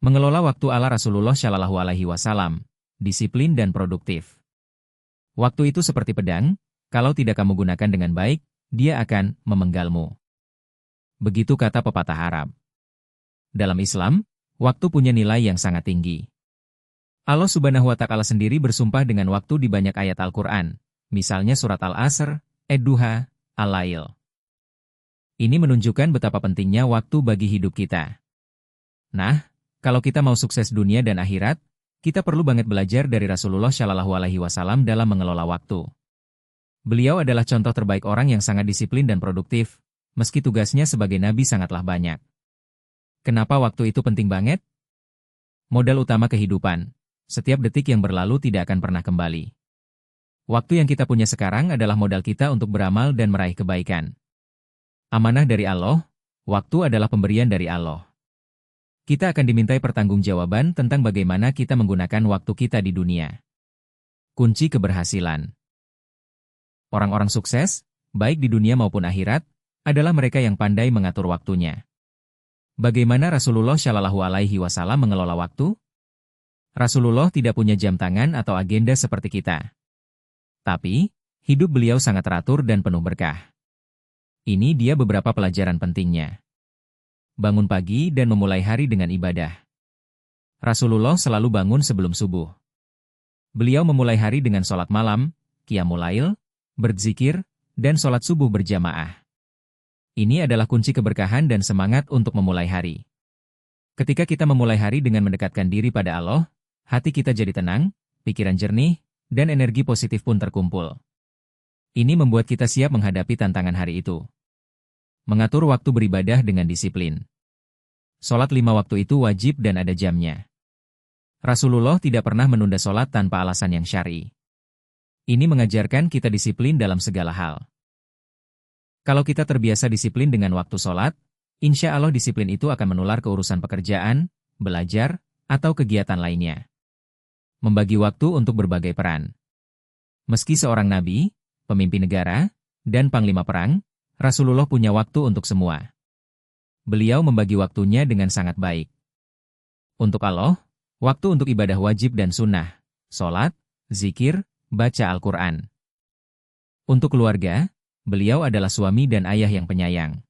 Mengelola waktu ala Rasulullah Shallallahu Alaihi Wasallam, disiplin dan produktif. Waktu itu seperti pedang, kalau tidak kamu gunakan dengan baik, dia akan memenggalmu. Begitu kata pepatah Arab. Dalam Islam, waktu punya nilai yang sangat tinggi. Allah Subhanahu wa Ta'ala sendiri bersumpah dengan waktu di banyak ayat Al-Quran, misalnya surat Al-Asr, Ad-Duha, Al-Lail. Ini menunjukkan betapa pentingnya waktu bagi hidup kita. Nah, kalau kita mau sukses dunia dan akhirat, kita perlu banget belajar dari Rasulullah Shallallahu Alaihi Wasallam dalam mengelola waktu. Beliau adalah contoh terbaik orang yang sangat disiplin dan produktif, meski tugasnya sebagai nabi sangatlah banyak. Kenapa waktu itu penting banget? Modal utama kehidupan. Setiap detik yang berlalu tidak akan pernah kembali. Waktu yang kita punya sekarang adalah modal kita untuk beramal dan meraih kebaikan. Amanah dari Allah, waktu adalah pemberian dari Allah. Kita akan dimintai pertanggungjawaban tentang bagaimana kita menggunakan waktu kita di dunia. Kunci keberhasilan. Orang-orang sukses, baik di dunia maupun akhirat, adalah mereka yang pandai mengatur waktunya. Bagaimana Rasulullah Shallallahu Alaihi Wasallam mengelola waktu? Rasulullah tidak punya jam tangan atau agenda seperti kita. Tapi, hidup beliau sangat teratur dan penuh berkah. Ini dia beberapa pelajaran pentingnya. Bangun pagi dan memulai hari dengan ibadah. Rasulullah selalu bangun sebelum subuh. Beliau memulai hari dengan sholat malam, qiyamul lail, berzikir, dan sholat subuh berjamaah. Ini adalah kunci keberkahan dan semangat untuk memulai hari. Ketika kita memulai hari dengan mendekatkan diri pada Allah, hati kita jadi tenang, pikiran jernih, dan energi positif pun terkumpul. Ini membuat kita siap menghadapi tantangan hari itu. Mengatur waktu beribadah dengan disiplin. Sholat 5 waktu itu wajib dan ada jamnya. Rasulullah tidak pernah menunda sholat tanpa alasan yang syar'i. Ini mengajarkan kita disiplin dalam segala hal. Kalau kita terbiasa disiplin dengan waktu sholat, insya Allah disiplin itu akan menular ke urusan pekerjaan, belajar, atau kegiatan lainnya. Membagi waktu untuk berbagai peran. Meski seorang nabi, pemimpin negara, dan panglima perang, Rasulullah punya waktu untuk semua. Beliau membagi waktunya dengan sangat baik. Untuk Allah, waktu untuk ibadah wajib dan sunnah, sholat, zikir, baca Al-Quran. Untuk keluarga, beliau adalah suami dan ayah yang penyayang.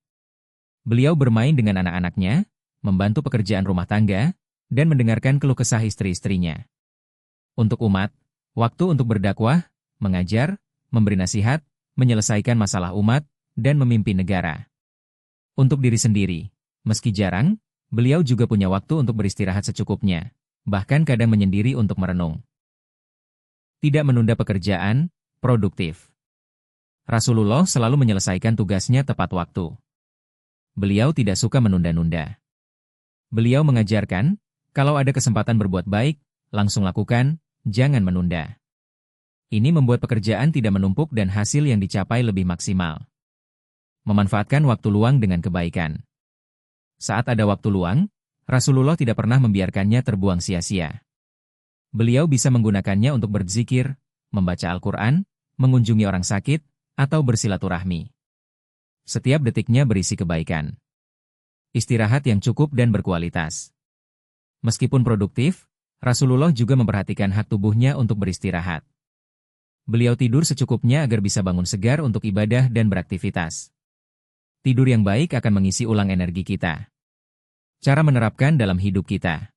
Beliau bermain dengan anak-anaknya, membantu pekerjaan rumah tangga, dan mendengarkan keluh kesah istri-istrinya. Untuk umat, waktu untuk berdakwah, mengajar, memberi nasihat, menyelesaikan masalah umat, dan memimpin negara. Untuk diri sendiri, meski jarang, beliau juga punya waktu untuk beristirahat secukupnya, bahkan kadang menyendiri untuk merenung. Tidak menunda pekerjaan, produktif. Rasulullah selalu menyelesaikan tugasnya tepat waktu. Beliau tidak suka menunda-nunda. Beliau mengajarkan, kalau ada kesempatan berbuat baik, langsung lakukan, jangan menunda. Ini membuat pekerjaan tidak menumpuk dan hasil yang dicapai lebih maksimal. Memanfaatkan waktu luang dengan kebaikan. Saat ada waktu luang, Rasulullah tidak pernah membiarkannya terbuang sia-sia. Beliau bisa menggunakannya untuk berzikir, membaca Al-Quran, mengunjungi orang sakit, atau bersilaturahmi. Setiap detiknya berisi kebaikan. Istirahat yang cukup dan berkualitas. Meskipun produktif, Rasulullah juga memperhatikan hak tubuhnya untuk beristirahat. Beliau tidur secukupnya agar bisa bangun segar untuk ibadah dan beraktivitas. Tidur yang baik akan mengisi ulang energi kita. Cara menerapkan dalam hidup kita.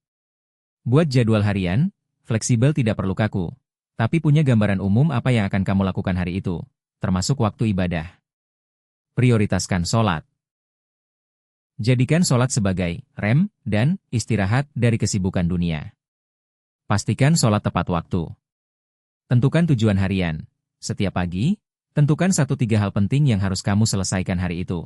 Buat jadwal harian, fleksibel tidak perlu kaku, tapi punya gambaran umum apa yang akan kamu lakukan hari itu, termasuk waktu ibadah. Prioritaskan sholat. Jadikan sholat sebagai rem dan istirahat dari kesibukan dunia. Pastikan sholat tepat waktu. Tentukan tujuan harian. Setiap pagi, tentukan 1-3 hal penting yang harus kamu selesaikan hari itu.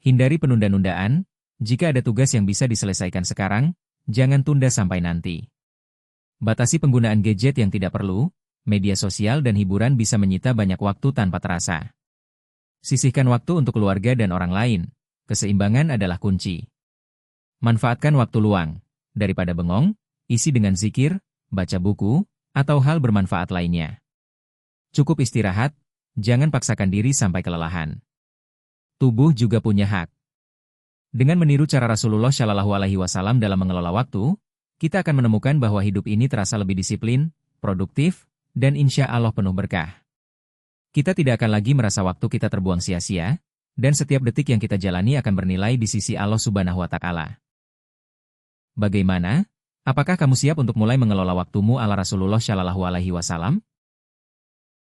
Hindari penunda-nundaan, jika ada tugas yang bisa diselesaikan sekarang, jangan tunda sampai nanti. Batasi penggunaan gadget yang tidak perlu, media sosial dan hiburan bisa menyita banyak waktu tanpa terasa. Sisihkan waktu untuk keluarga dan orang lain, keseimbangan adalah kunci. Manfaatkan waktu luang, daripada bengong, isi dengan zikir, baca buku, atau hal bermanfaat lainnya. Cukup istirahat, jangan paksakan diri sampai kelelahan. Tubuh juga punya hak. Dengan meniru cara Rasulullah Shallallahu Alaihi Wasallam dalam mengelola waktu, kita akan menemukan bahwa hidup ini terasa lebih disiplin, produktif, dan insya Allah penuh berkah. Kita tidak akan lagi merasa waktu kita terbuang sia-sia, dan setiap detik yang kita jalani akan bernilai di sisi Allah Subhanahu wa Ta'ala. Bagaimana? Apakah kamu siap untuk mulai mengelola waktumu ala Rasulullah Shallallahu Alaihi Wasallam?